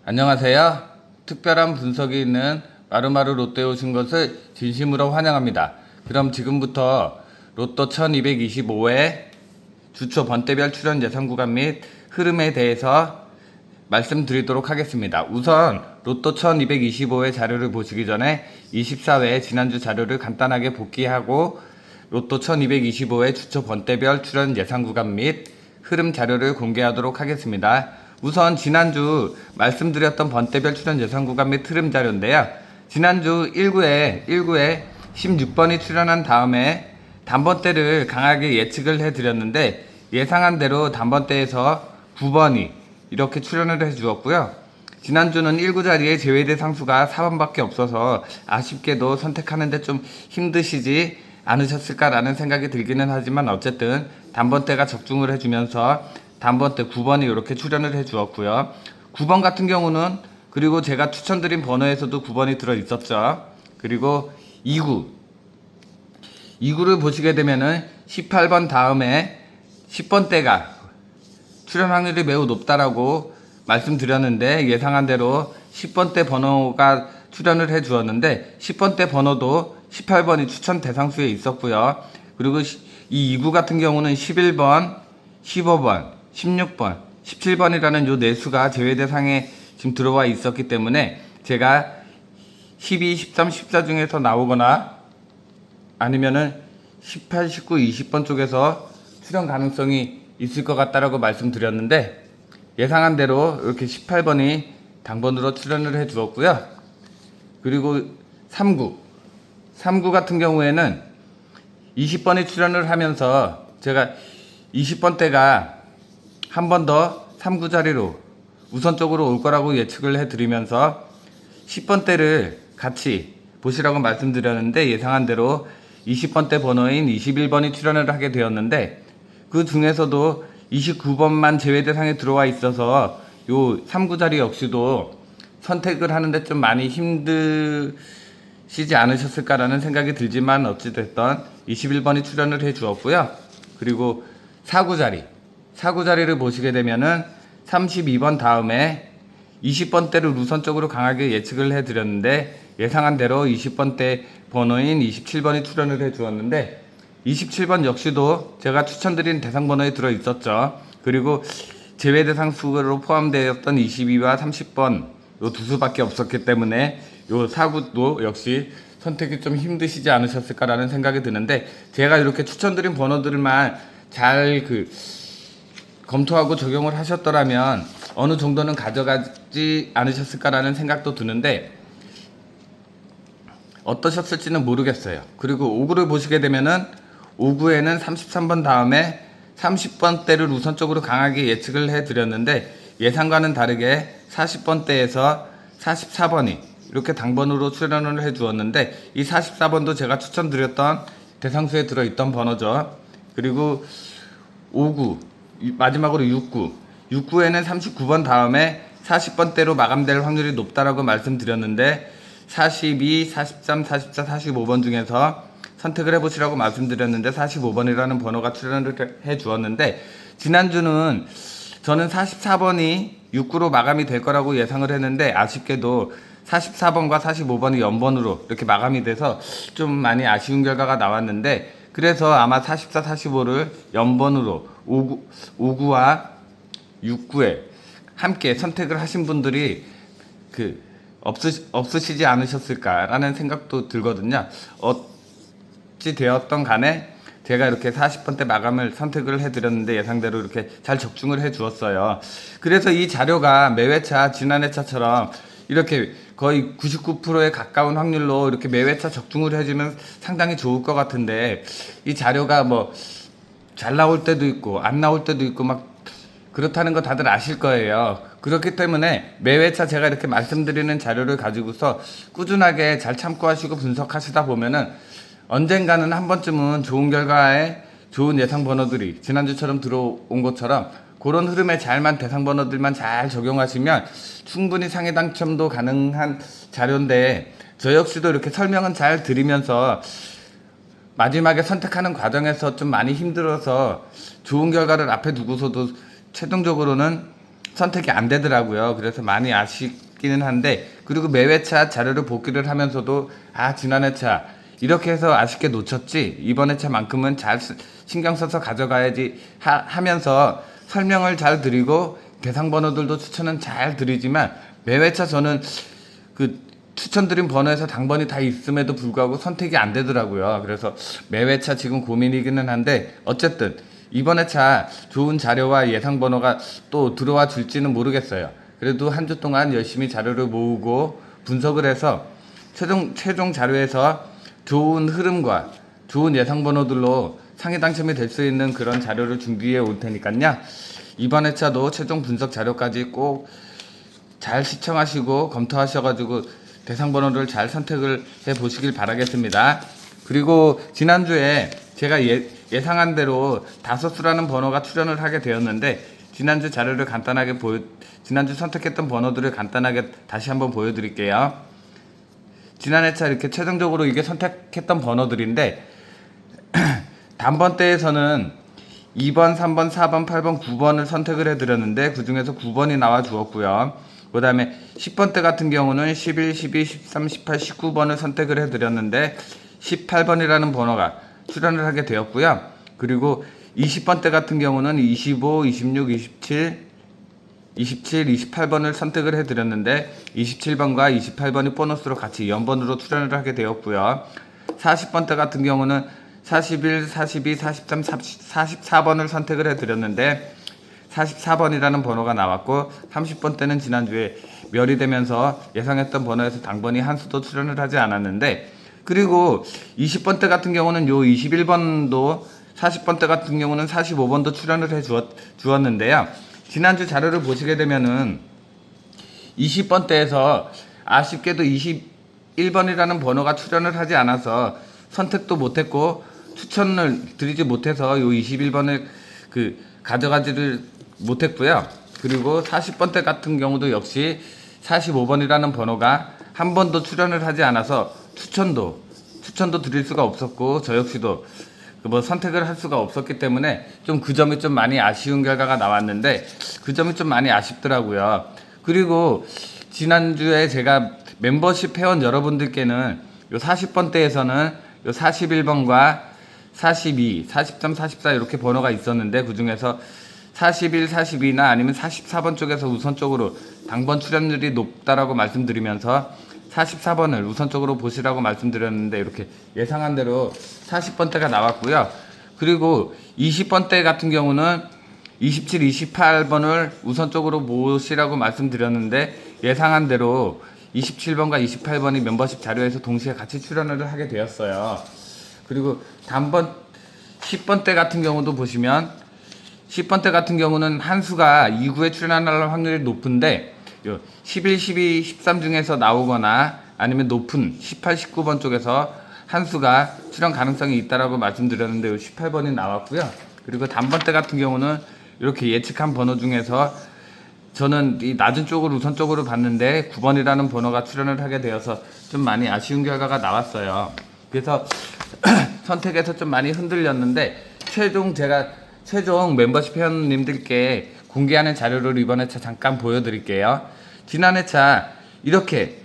안녕하세요. 특별한 분석이 있는 마루마루 롯데에 오신 것을 진심으로 환영합니다. 그럼 지금부터 로또 1225회 주초 번대별 출연 예상 구간 및 흐름에 대해서 말씀드리도록 하겠습니다. 우선 로또 1225회 자료를 보시기 전에 24회 지난주 자료를 간단하게 복기하고 로또 1225회 주초 번대별 출연 예상 구간 및 흐름 자료를 공개하도록 하겠습니다. 우선 지난주 말씀드렸던 번대별 출연 예상 구간 및 흐름 자료인데요. 지난주 1구에 16번이 출연한 다음에 단번대를 강하게 예측을 해드렸는데 예상한 대로 단번대에서 9번이 이렇게 출연을 해주었고요. 지난주는 1구 자리에 제외대 상수가 4번밖에 없어서 아쉽게도 선택하는데 좀 힘드시지 않으셨을까라는 생각이 들기는 하지만 어쨌든 단번대가 적중을 해주면서 단번대 9번이 이렇게 출연을 해주었고요. 9번 같은 경우는 그리고 제가 추천드린 번호에서도 9번이 들어있었죠. 그리고 2구를 보시게 되면은 18번 다음에 10번대가 출연 확률이 매우 높다라고 말씀드렸는데 예상한 대로 10번대 번호가 출연을 해주었는데 10번대 번호도 18번이 추천 대상수에 있었고요. 그리고 이 2구 같은 경우는 11번, 15번, 16번, 17번이라는 요 네 수가 제외 대상에 지금 들어와 있었기 때문에 제가 12, 13, 14 중에서 나오거나 아니면은 18, 19, 20번 쪽에서 출연 가능성이 있을 것 같다라고 말씀드렸는데 예상한 대로 이렇게 18번이 당번으로 출연을 해 주었고요. 그리고 3구 같은 경우에는 20번이 출연을 하면서 제가 20번 대가 한 번 더 3구 자리로 우선적으로 올 거라고 예측을 해드리면서 10번 대를 같이 보시라고 말씀드렸는데 예상한 대로 20번 대 번호인 21번이 출연을 하게 되었는데 그 중에서도 29번만 제외 대상에 들어와 있어서 요 3구 자리 역시도 선택을 하는데 좀 많이 힘드시지 않으셨을까라는 생각이 들지만 어찌됐든 21번이 출연을 해 주었고요. 그리고 4구 자리를 보시게 되면은 32번 다음에 20번대를 우선적으로 강하게 예측을 해드렸는데 예상한 대로 20번대 번호인 27번이 출연을 해주었는데 27번 역시도 제가 추천드린 대상 번호에 들어있었죠. 그리고 제외 대상 수로 포함되었던 22와 30번 요 두 수밖에 없었기 때문에 요 4구도 역시 선택이 좀 힘드시지 않으셨을까라는 생각이 드는데 제가 이렇게 추천드린 번호들만 잘 검토하고 적용을 하셨더라면 어느 정도는 가져가지 않으셨을까라는 생각도 드는데 어떠셨을지는 모르겠어요. 그리고 5구를 보시게 되면은 5구에는 33번 다음에 30번대를 우선적으로 강하게 예측을 해드렸는데 예상과는 다르게 40번대에서 44번이 이렇게 당번으로 출연을 해주었는데 이 44번도 제가 추천드렸던 대상수에 들어있던 번호죠. 그리고 5구 마지막으로 6구에는 39번 다음에 40번대로 마감될 확률이 높다라고 말씀드렸는데 42, 43, 44, 45번 중에서 선택을 해보시라고 말씀드렸는데 45번이라는 번호가 출연을 해주었는데 지난주는 저는 44번이 6구로 마감이 될 거라고 예상을 했는데 아쉽게도 44번과 45번이 연번으로 이렇게 마감이 돼서 좀 많이 아쉬운 결과가 나왔는데 그래서 아마 44, 45를 연번으로 5구와 6구에 함께 선택을 하신 분들이 없으시지 않으셨을까라는 생각도 들거든요. 어찌 되었던 간에 제가 이렇게 40번대 마감을 선택을 해드렸는데 예상대로 이렇게 잘 적중을 해 주었어요. 그래서 이 자료가 매회차 지난 회차처럼 이렇게 거의 99%에 가까운 확률로 이렇게 매회차 적중을 해주면 상당히 좋을 것 같은데 이 자료가 뭐 잘 나올 때도 있고 안 나올 때도 있고 막 그렇다는 거 다들 아실 거예요. 그렇기 때문에 매회차 제가 이렇게 말씀드리는 자료를 가지고서 꾸준하게 잘 참고하시고 분석하시다 보면은 언젠가는 한 번쯤은 좋은 결과에 좋은 예상 번호들이 지난주처럼 들어온 것처럼 그런 흐름에 잘만 대상 번호들만 잘 적용하시면 충분히 상해 당첨도 가능한 자료인데 저 역시도 이렇게 설명은 잘 드리면서 마지막에 선택하는 과정에서 좀 많이 힘들어서 좋은 결과를 앞에 두고서도 최종적으로는 선택이 안 되더라고요. 그래서 많이 아쉽기는 한데, 그리고 매 회차 자료를 복기를 하면서도 지난 회차 이렇게 해서 아쉽게 놓쳤지, 이번 회차만큼은 잘 신경 써서 가져가야지 하면서 설명을 잘 드리고 대상 번호들도 추천은 잘 드리지만, 매 회차 저는 그 추천드린 번호에서 당번이 다 있음에도 불구하고 선택이 안 되더라고요. 그래서 매 회차 지금 고민이기는 한데, 어쨌든 이번 회차 좋은 자료와 예상 번호가 또 들어와 줄지는 모르겠어요. 그래도 한 주 동안 열심히 자료를 모으고 분석을 해서 최종 자료에서 좋은 흐름과 좋은 예상 번호들로 상위 당첨이 될 수 있는 그런 자료를 준비해 올 테니까요. 이번 회차도 최종 분석 자료까지 꼭 잘 시청하시고 검토하셔가지고 대상 번호를 잘 선택을 해 보시길 바라겠습니다. 그리고 지난주에 제가 예상한 대로 다소수라는 번호가 출연을 하게 되었는데, 지난주 자료를 간단하게 지난주 선택했던 번호들을 간단하게 다시 한번 보여드릴게요. 지난 회차 이렇게 최종적으로 이게 선택했던 번호들인데, 단번대에서는 2번, 3번, 4번, 8번, 9번을 선택을 해드렸는데 그 중에서 9번이 나와 주었고요. 그 다음에 10번대 같은 경우는 11, 12, 13, 18, 19번을 선택을 해드렸는데 18번이라는 번호가 출연을 하게 되었고요. 그리고 20번대 같은 경우는 25, 26, 27, 28번을 선택을 해드렸는데 27번과 28번이 보너스로 같이 연번으로 출연을 하게 되었고요. 40번대 같은 경우는 41, 42, 43, 44번을 선택을 해드렸는데 44번이라는 번호가 나왔고, 30번 때는 지난주에 멸이 되면서 예상했던 번호에서 당번이 한 수도 출연을 하지 않았는데, 그리고 20번 때 같은 경우는 요 21번도, 40번 때 같은 경우는 45번도 출연을 해 주었는데요. 지난주 자료를 보시게 되면은 20번 때에서 아쉽게도 21번이라는 번호가 출연을 하지 않아서 선택도 못했고 추천을 드리지 못해서 요 21번을 가져가지를 못했고요. 그리고 40번대 같은 경우도 역시 45번이라는 번호가 한 번도 출연을 하지 않아서 추천도 드릴 수가 없었고, 저 역시도 선택을 할 수가 없었기 때문에 그 점이 좀 많이 아쉬운 결과가 나왔는데, 그 점이 좀 많이 아쉽더라고요. 그리고 지난주에 제가 멤버십 회원 여러분들께는 요 40번대에서는 요 41번과 42, 43, 44 이렇게 번호가 있었는데, 그 중에서 41, 42나 아니면 44번 쪽에서 우선적으로 당번 출연률이 높다라고 말씀드리면서 44번을 우선적으로 보시라고 말씀드렸는데, 이렇게 예상한 대로 40번대가 나왔고요. 그리고 20번대 같은 경우는 27, 28번을 우선적으로 보시라고 말씀드렸는데, 예상한 대로 27번과 28번이 멤버십 자료에서 동시에 같이 출연을 하게 되었어요. 그리고 단번 10번대 같은 경우도 보시면, 10번대 같은 경우는 한 수가 2구에 출연할 확률이 높은데 11, 12, 13 중에서 나오거나 아니면 높은 18, 19번 쪽에서 한 수가 출연 가능성이 있다라고 말씀드렸는데 18번이 나왔고요. 그리고 단번대 같은 경우는 이렇게 예측한 번호 중에서 저는 이 낮은 쪽을 우선적으로 봤는데 9번이라는 번호가 출연을 하게 되어서 좀 많이 아쉬운 결과가 나왔어요. 그래서 선택에서 좀 많이 흔들렸는데, 최종 멤버십 회원님들께 공개하는 자료를 이번 회차 잠깐 보여드릴게요. 지난 회차 이렇게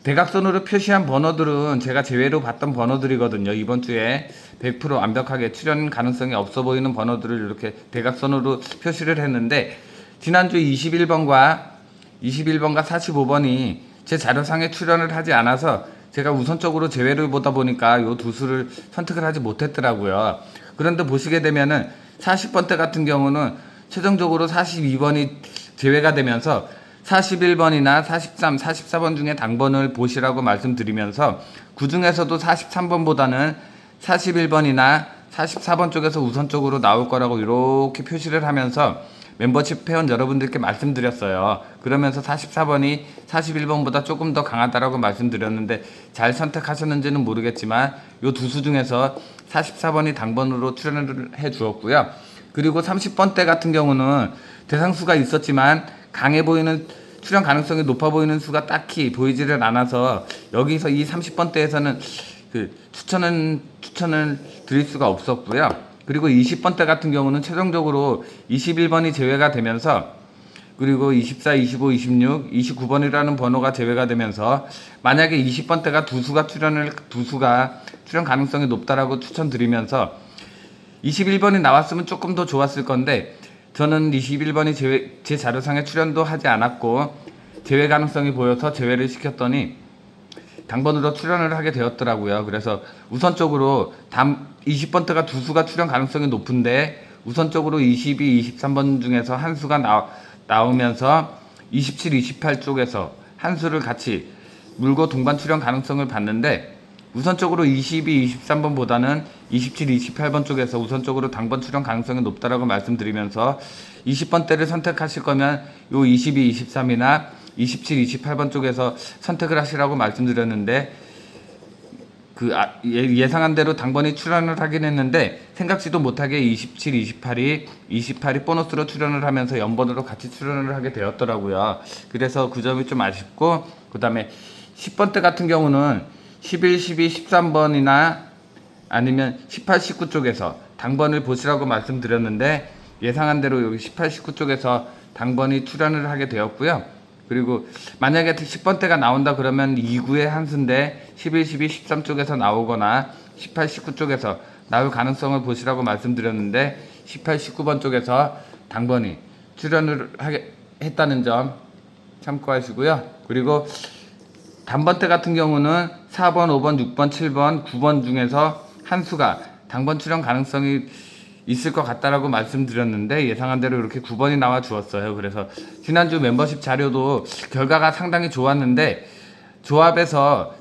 대각선으로 표시한 번호들은 제가 제외로 봤던 번호들이거든요. 이번 주에 100% 완벽하게 출연 가능성이 없어 보이는 번호들을 이렇게 대각선으로 표시를 했는데, 지난주 21번과 45번이 제 자료상에 출연을 하지 않아서 제가 우선적으로 제외를 보다 보니까 요 두 수를 선택을 하지 못했더라고요. 그런데 보시게 되면은 40번대 같은 경우는 최종적으로 42번이 제외가 되면서 41번이나 43, 44번 중에 당번을 보시라고 말씀드리면서, 그 중에서도 43번보다는 41번이나 44번 쪽에서 우선적으로 나올 거라고 이렇게 표시를 하면서 멤버십 회원 여러분들께 말씀드렸어요. 그러면서 44번이 41번보다 조금 더 강하다라고 말씀드렸는데, 잘 선택하셨는지는 모르겠지만 요 두 수 중에서 44번이 당번으로 출연을 해 주었고요. 그리고 30번대 같은 경우는 대상수가 있었지만 강해 보이는, 출연 가능성이 높아 보이는 수가 딱히 보이지를 않아서 여기서 이 30번대에서는 추천을 드릴 수가 없었고요. 그리고 20번대 같은 경우는 최종적으로 21번이 제외가 되면서 그리고 24, 25, 26, 29번이라는 번호가 제외가 되면서 만약에 20번대가 두 수가 출연 가능성이 높다라고 추천드리면서 21번이 나왔으면 조금 더 좋았을 건데 저는 21번이 제 자료상에 출연도 하지 않았고 제외 가능성이 보여서 제외를 시켰더니 당번으로 출연을 하게 되었더라고요. 그래서 우선적으로 20번대가 두 수가 출연 가능성이 높은데 우선적으로 22, 23번 중에서 한 수가 나오면서 27, 28 쪽에서 한 수를 같이 물고 동반 출연 가능성을 봤는데 우선적으로 22, 23번보다는 27, 28번 쪽에서 우선적으로 당번 출연 가능성이 높다라고 말씀드리면서 20번대를 선택하실 거면 요 22, 23이나 27, 28번 쪽에서 선택을 하시라고 말씀드렸는데 예상한 대로 당번이 출연을 하긴 했는데 생각지도 못하게 27, 28이 보너스로 출연을 하면서 연번으로 같이 출연을 하게 되었더라고요. 그래서 그 점이 좀 아쉽고 그 다음에 10번대 같은 경우는 11, 12, 13번이나 아니면 18, 19 쪽에서 당번을 보시라고 말씀드렸는데 예상한 대로 여기 18, 19 쪽에서 당번이 출연을 하게 되었고요. 그리고 만약에 10번대가 나온다 그러면 2구의 한 수인데 11, 12, 13 쪽에서 나오거나 18, 19 쪽에서 나올 가능성을 보시라고 말씀드렸는데 18, 19번 쪽에서 당번이 출연을 했다는 점 참고하시고요. 그리고 단번대 같은 경우는 4번, 5번, 6번, 7번, 9번 중에서 한 수가 당번 출연 가능성이 있을 것 같다라고 말씀드렸는데 예상한 대로 이렇게 9번이 나와 주었어요. 그래서 지난주 멤버십 자료도 결과가 상당히 좋았는데 조합에서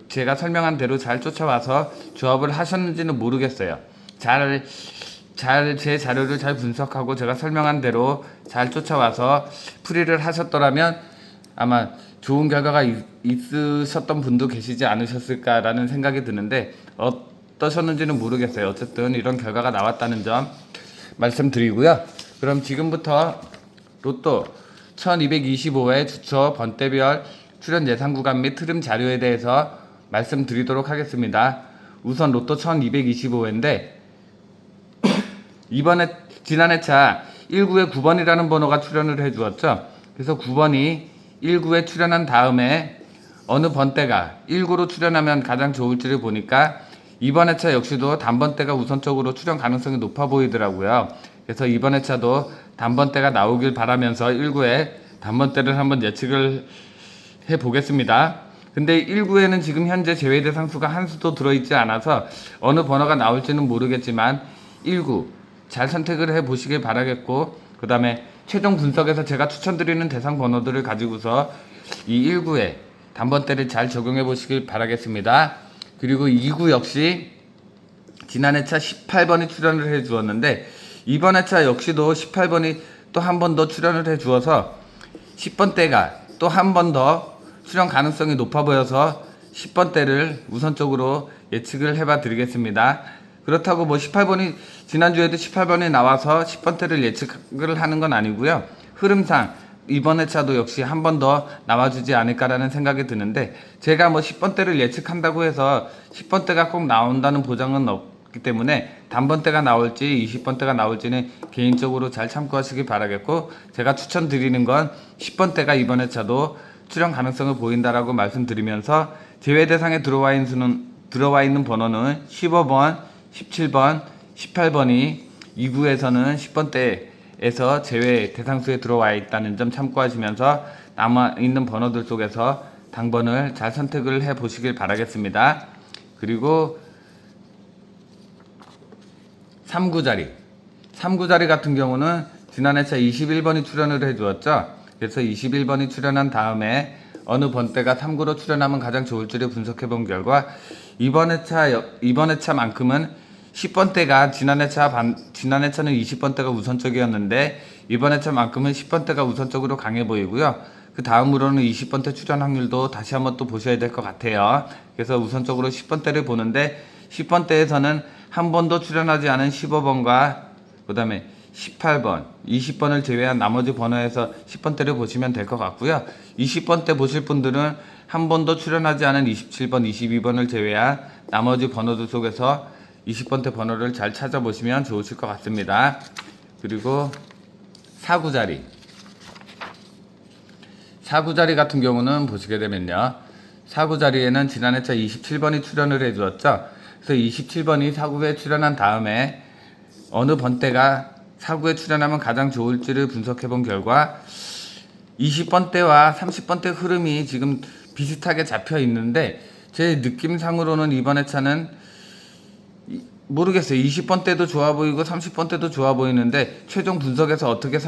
제가 설명한 대로 잘 쫓아와서 조합을 하셨는지는 모르겠어요. 제 자료를 잘 분석하고 제가 설명한 대로 잘 쫓아와서 풀이를 하셨더라면 아마 좋은 결과가 있으셨던 분도 계시지 않으셨을까라는 생각이 드는데 어떠셨는지는 모르겠어요. 어쨌든 이런 결과가 나왔다는 점 말씀드리고요. 그럼 지금부터 로또 1225회 주초 번대별 출연 예상 구간 및 흐름 자료에 대해서 말씀드리도록 하겠습니다. 우선 로또 1225회인데 지난해 차 19에 9번이라는 번호가 출연을 해주었죠. 그래서 9번이 19에 출연한 다음에 어느 번대가 19로 출연하면 가장 좋을지를 보니까 이번 회차 역시도 단번대가 우선적으로 출연 가능성이 높아 보이더라고요. 그래서 이번 회차도 단번대가 나오길 바라면서 19에 단번대를 한번 예측을 해보겠습니다. 근데 19에는 지금 현재 제외대 상수가 한 수도 들어있지 않아서 어느 번호가 나올지는 모르겠지만 19 잘 선택을 해보시길 바라겠고 그 다음에 최종 분석에서 제가 추천드리는 대상 번호들을 가지고서 이 19에 단번대를 잘 적용해 보시길 바라겠습니다. 그리고 2구 역시 지난 회차 18번이 출연을 해 주었는데 이번 회차 역시도 18번이 또 한 번 더 출연을 해 주어서 10번대가 또 한 번 더 출연 가능성이 높아 보여서 10번대를 우선적으로 예측을 해봐 드리겠습니다. 그렇다고 뭐 18번이 지난주에도 18번이 나와서 10번대를 예측을 하는 건 아니고요. 흐름상 이번 회차도 역시 한 번 더 나와주지 않을까라는 생각이 드는데 제가 뭐 10번대를 예측한다고 해서 10번대가 꼭 나온다는 보장은 없기 때문에 단번대가 나올지 20번대가 나올지는 개인적으로 잘 참고하시기 바라겠고 제가 추천드리는 건 10번대가 이번 회차도 출연 가능성을 보인다라고 말씀드리면서 제외 대상에 들어와 있는 번호는 15번, 17번, 18번이 2구에서는 10번대에서 제외 대상수에 들어와 있다는 점 참고하시면서 남아있는 번호들 속에서 당번을 잘 선택을 해 보시길 바라겠습니다. 그리고 3구 자리 같은 경우는 지난 회차 21번이 출연을 해 주었죠. 그래서 21번이 출연한 다음에 어느 번대가 3구로 출연하면 가장 좋을지를 분석해 본 결과 이번 회차만큼은 10번대가 지난 회차는 20번대가 우선적이었는데 이번 회차만큼은 10번대가 우선적으로 강해 보이고요. 그 다음으로는 20번대 출연 확률도 다시 한번 또 보셔야 될 것 같아요. 그래서 우선적으로 10번대를 보는데 10번대에서는 한 번도 출연하지 않은 15번과 그 다음에 18번, 20번을 제외한 나머지 번호에서 10번대를 보시면 될 것 같고요. 20번대 보실 분들은 한 번도 출연하지 않은 27번, 22번을 제외한 나머지 번호들 속에서 20번대 번호를 잘 찾아보시면 좋으실 것 같습니다. 그리고 4구 자리. 4구 자리 같은 경우는 보시게 되면요. 4구 자리에는 지난해차 27번이 출연을 해주었죠. 그래서 27번이 4구에 출연한 다음에 어느 번대가 4구에 출연하면 가장 좋을지를 분석해 본 결과 20번대와 30번대 흐름이 지금 비슷하게 잡혀 있는데 제 느낌상으로는 이번 회차는 모르겠어요. 20번대도 좋아 보이고 30번대도 좋아 보이는데 최종 분석에서 어떻게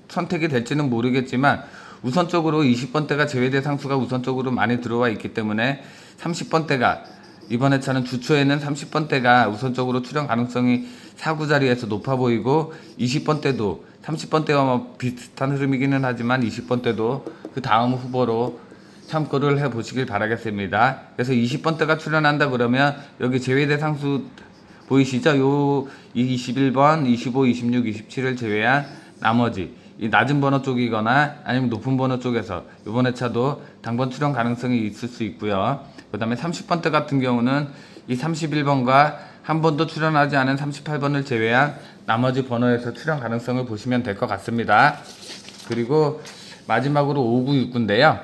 선택이 될지는 모르겠지만 우선적으로 20번대가 제외대 상수가 우선적으로 많이 들어와 있기 때문에 30번대가 이번 회차는 주초에는 30번대가 우선적으로 출연 가능성이 4구 자리에서 높아 보이고 20번대도 30번대와 뭐 비슷한 흐름이기는 하지만 20번대도 그 다음 후보로 참고를 해 보시길 바라겠습니다. 그래서 20번대가 출연한다 그러면 여기 제외대 상수 보이시죠? 요 21번, 25, 26, 27을 제외한 나머지 이 낮은 번호 쪽이거나 아니면 높은 번호 쪽에서 이번 회차도 당번 출연 가능성이 있을 수 있고요. 그 다음에 30번대 같은 경우는 이 31번과 한 번도 출연하지 않은 38번을 제외한 나머지 번호에서 출연 가능성을 보시면 될 것 같습니다. 그리고 마지막으로 5구, 6구인데요.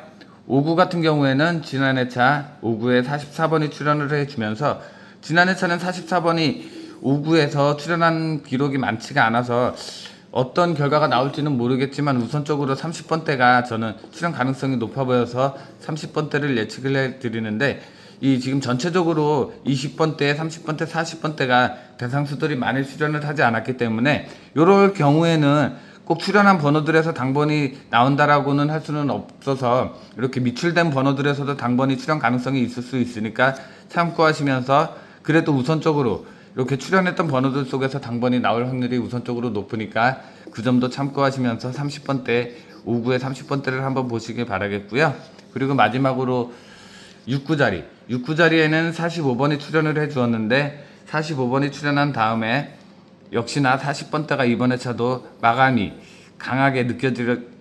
5구 같은 경우에는 지난 회차 5구에 44번이 출연을 해주면서 지난 회차는 44번이 5구에서 출연한 기록이 많지가 않아서 어떤 결과가 나올지는 모르겠지만 우선적으로 30번대가 저는 출연 가능성이 높아 보여서 30번대를 예측을 해드리는데 이 지금 전체적으로 20번대, 30번대, 40번대가 대상수들이 많이 출연을 하지 않았기 때문에 이럴 경우에는 꼭 출연한 번호들에서 당번이 나온다라고는 할 수는 없어서 이렇게 미출된 번호들에서도 당번이 출연 가능성이 있을 수 있으니까 참고하시면서 그래도 우선적으로 이렇게 출연했던 번호들 속에서 당번이 나올 확률이 우선적으로 높으니까 그 점도 참고하시면서 30번대, 5구의 30번대를 한번 보시길 바라겠고요. 그리고 마지막으로 6구 자리. 6구 자리에는 45번이 출연을 해주었는데 45번이 출연한 다음에 역시나 40번대가 이번 회차도 마감이 강하게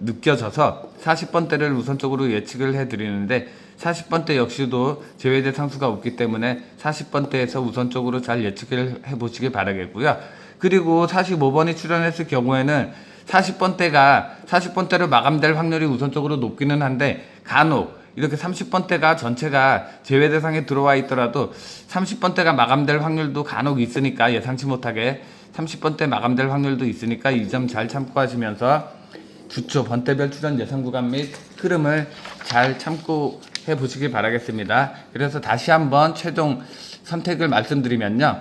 느껴져서 40번대를 우선적으로 예측을 해드리는데 40번대 역시도 제외대 상수가 없기 때문에 40번대에서 우선적으로 잘 예측을 해보시길 바라겠고요. 그리고 45번이 출연했을 경우에는 40번대로 마감될 확률이 우선적으로 높기는 한데 간혹 이렇게 30번대가 전체가 제외 대상에 들어와 있더라도 30번대가 마감될 확률도 간혹 있으니까 예상치 못하게 30번대 마감될 확률도 있으니까 이 점 잘 참고하시면서 주초 번대별 출연 예상 구간 및 흐름을 잘 참고해 보시길 바라겠습니다. 그래서 다시 한번 최종 선택을 말씀드리면요.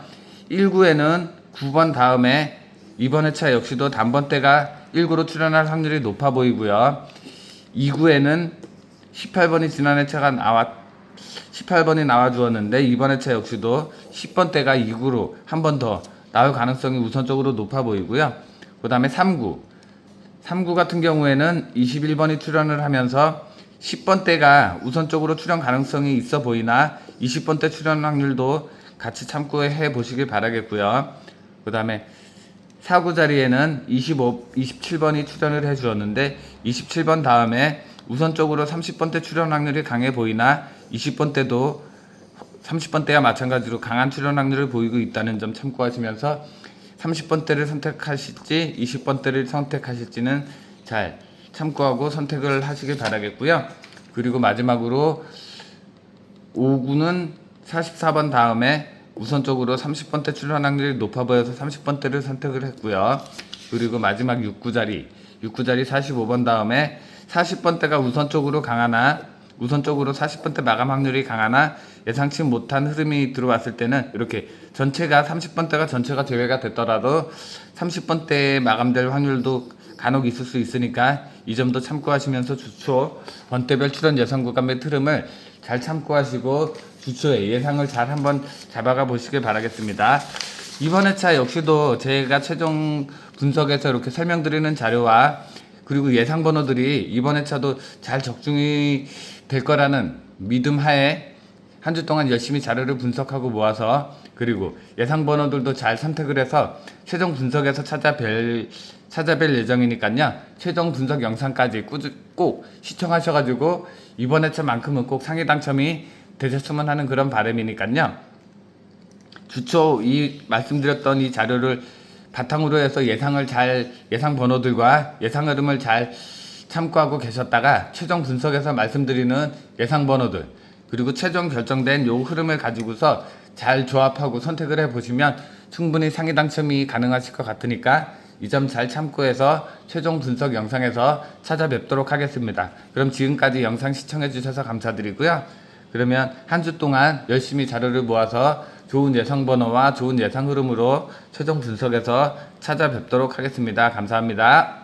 1구에는 9번 다음에 이번 회차 역시도 단번대가 1구로 출연할 확률이 높아 보이고요. 2구에는 18번이 지난 회차가 18번이 나와 주었는데 이번 회차 역시도 10번대가 2구로 한 번 더 나올 가능성이 우선적으로 높아 보이고요. 그 다음에 3구 같은 경우에는 21번이 출연을 하면서 10번대가 우선적으로 출연 가능성이 있어 보이나 20번대 출연 확률도 같이 참고해 보시길 바라겠고요. 그 다음에 4구 자리에는 27번이 출연을 해 주었는데 27번 다음에 우선적으로 30번대 출연 확률이 강해 보이나 20번대도 30번대와 마찬가지로 강한 출연 확률을 보이고 있다는 점 참고하시면서 30번대를 선택하실지 20번대를 선택하실지는 잘 참고하고 선택을 하시길 바라겠고요. 그리고 마지막으로 5구는 44번 다음에 우선적으로 30번대 출연 확률이 높아 보여서 30번대를 선택을 했고요. 그리고 마지막 6구 자리 45번 다음에 40번대가 우선적으로 40번대 마감 확률이 강하나 예상치 못한 흐름이 들어왔을 때는 이렇게 전체가 30번대가 전체가 제외가 됐더라도 30번대에 마감될 확률도 간혹 있을 수 있으니까 이 점도 참고하시면서 주초 번대별 출연 예상 구간 및 흐름을 잘 참고하시고 주초에 예상을 잘 한번 잡아가 보시길 바라겠습니다. 이번 회차 역시도 제가 최종 분석에서 이렇게 설명드리는 자료와 그리고 예상 번호들이 이번 회차도 잘 적중이 될 거라는 믿음 하에 한 주 동안 열심히 자료를 분석하고 모아서 그리고 예상 번호들도 잘 선택을 해서 최종 분석에서 찾아뵐 예정이니까요. 최종 분석 영상까지 꼭 시청하셔가지고 이번 회차만큼은 꼭 상위 당첨이 되셨으면 하는 그런 바람이니까요. 주초 이 말씀드렸던 이 자료를 바탕으로 해서 예상 번호들과 예상 흐름을 잘 참고하고 계셨다가 최종 분석에서 말씀드리는 예상 번호들 그리고 최종 결정된 요 흐름을 가지고서 잘 조합하고 선택을 해보시면 충분히 상위 당첨이 가능하실 것 같으니까 이 점 잘 참고해서 최종 분석 영상에서 찾아뵙도록 하겠습니다. 그럼 지금까지 영상 시청해 주셔서 감사드리고요. 그러면 한 주 동안 열심히 자료를 모아서 좋은 예상 번호와 좋은 예상 흐름으로 최종 분석에서 찾아뵙도록 하겠습니다. 감사합니다.